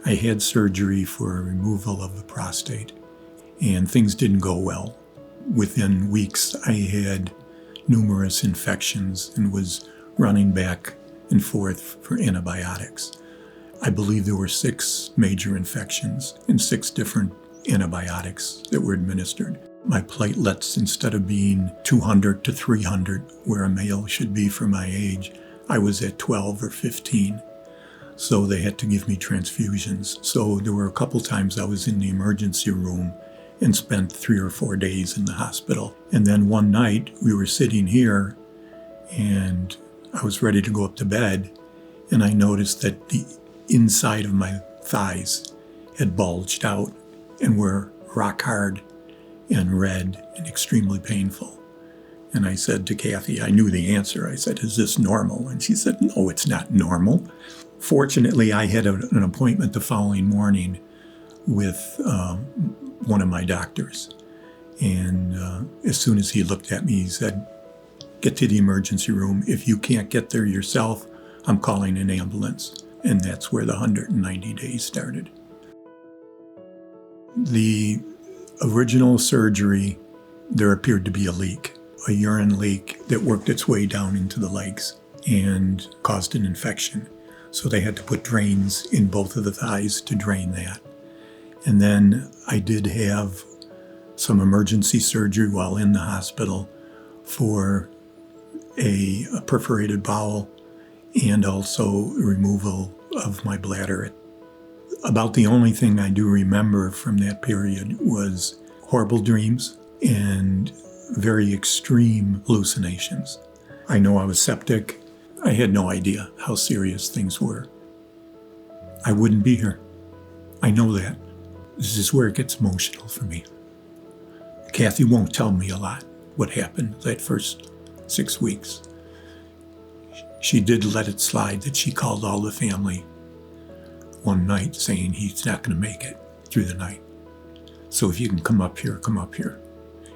I had surgery for a removal of the prostate, and things didn't go well. Within weeks, I had numerous infections and was running back and forth for antibiotics. I believe there were 6 major infections and 6 different antibiotics that were administered. My platelets, instead of being 200 to 300, where a male should be for my age, I was at 12 or 15. So they had to give me transfusions. So there were a couple times I was in the emergency room and spent 3 or 4 days in the hospital. And then one night we were sitting here and I was ready to go up to bed, and I noticed that the inside of my thighs had bulged out and were rock hard and red and extremely painful. And I said to Kathy, I knew the answer. I said, is this normal? And she said, no, it's not normal. Fortunately, I had an appointment the following morning with one of my doctors. And as soon as he looked at me, he said, get to the emergency room. If you can't get there yourself, I'm calling an ambulance. And that's where the 190 days started. The original surgery, there appeared to be a leak, a urine leak that worked its way down into the legs and caused an infection. So they had to put drains in both of the thighs to drain that. And then I did have some emergency surgery while in the hospital for a perforated bowel and also removal of my bladder. About the only thing I do remember from that period was horrible dreams and very extreme hallucinations. I know I was septic. I had no idea how serious things were. I wouldn't be here. I know that. This is where it gets emotional for me. Kathy won't tell me a lot what happened that first 6 weeks. She did let it slide that she called all the family one night saying he's not going to make it through the night. So if you can come up here, come up here.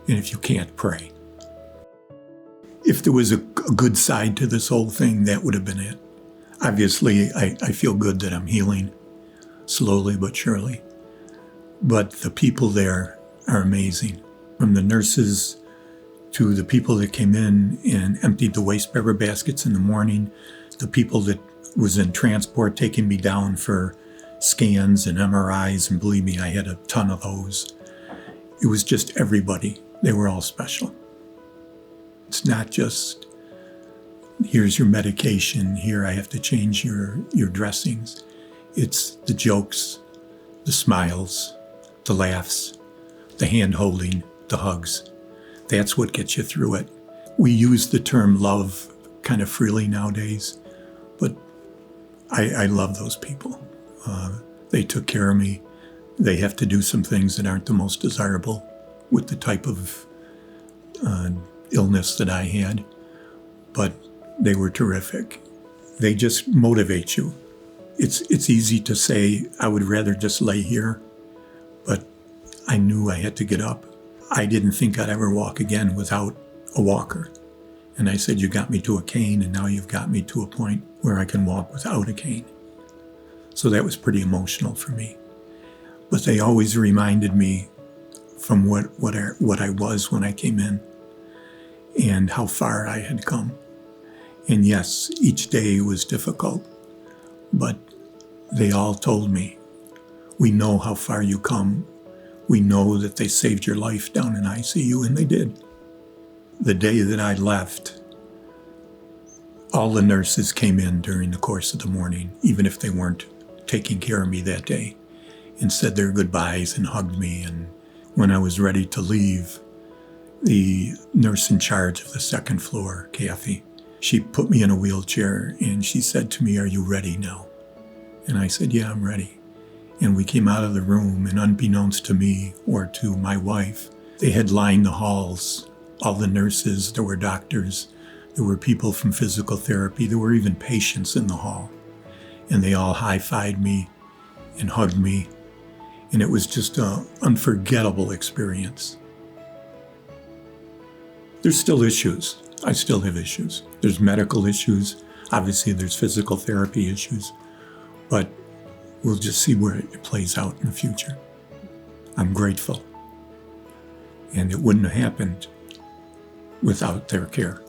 And if you can't, pray. If there was a good side to this whole thing, that would have been it. Obviously, I feel good that I'm healing, slowly but surely. But the people there are amazing. From the nurses to the people that came in and emptied the waste paper baskets in the morning, the people that was in transport taking me down for scans and MRIs, and believe me, I had a ton of those. It was just everybody. They were all special. It's not just, here's your medication, here I have to change your dressings. It's the jokes, the smiles, the laughs, the hand-holding, the hugs. That's what gets you through it. We use the term love kind of freely nowadays, but I love those people. They took care of me. They have to do some things that aren't the most desirable with the type of illness that I had, but they were terrific. They just motivate you. It's easy to say, I would rather just lay here, but I knew I had to get up. I didn't think I'd ever walk again without a walker. And I said, you got me to a cane, and now you've got me to a point where I can walk without a cane. So that was pretty emotional for me. But they always reminded me from what I was when I came in and how far I had come. And yes, each day was difficult, but they all told me, we know how far you come. We know that they saved your life down in ICU, and they did. The day that I left, all the nurses came in during the course of the morning, even if they weren't taking care of me that day, and said their goodbyes and hugged me. And when I was ready to leave, the nurse in charge of the second floor, Kathy, she put me in a wheelchair and she said to me, are you ready now? And I said, yeah, I'm ready. And we came out of the room, and unbeknownst to me or to my wife, they had lined the halls. All the nurses, there were doctors, there were people from physical therapy, there were even patients in the hall. And they all high-fived me and hugged me. And it was just an unforgettable experience. There's still issues. I still have issues. There's medical issues. Obviously, there's physical therapy issues. But we'll just see where it plays out in the future. I'm grateful. And it wouldn't have happened without their care.